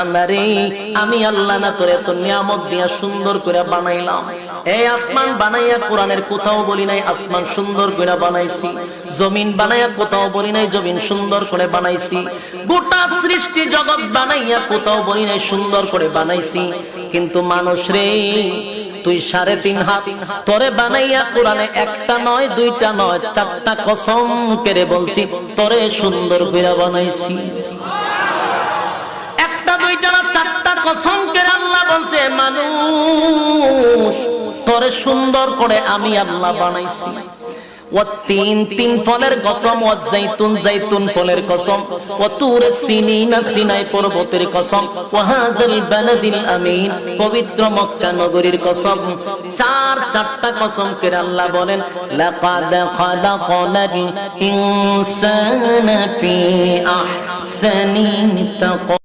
আরে আমি আল্লাহ না তোরে এত নিয়ামত দিয়া সুন্দর করে বানাইলাম। এই আসমান বানাইয়া কোরআনের কোথাও বলি নাই আসমান সুন্দর করে বানাইছি, জমিন বানাইয়া কোথাও বলি নাই জমিন সুন্দর করে বানাইছি, গোটা সৃষ্টি জগৎ বানাইয়া কোথাও বলি নাই সুন্দর করে বানাইছি। কিন্তু মানুষ রে, তুই 3.5 হাত তোরে বানাইয়া কোরআনে একটা নয় দুইটা নয় 4টা কসম করে বলছি তোরে সুন্দর করে বানাইছি। একটা দুইটা না 4টা কসম করে আল্লাহ বলছে মানুষ তোরে সুন্দর করে আমি আল্লাহ বানাইছি। তিন ফলের কসম, জাইতুন ফলের কসম, তুর সিনিনা সিনাই পর্বতের কসম, ওয়াহাজাল বালাদিল আমিন পবিত্র মক্কা নগরীর কসম। 4টা কসম করে আল্লাহ বলেন লাকাদ খালাকনাল ইনসানা ফি আহসানি তাকওয়াম।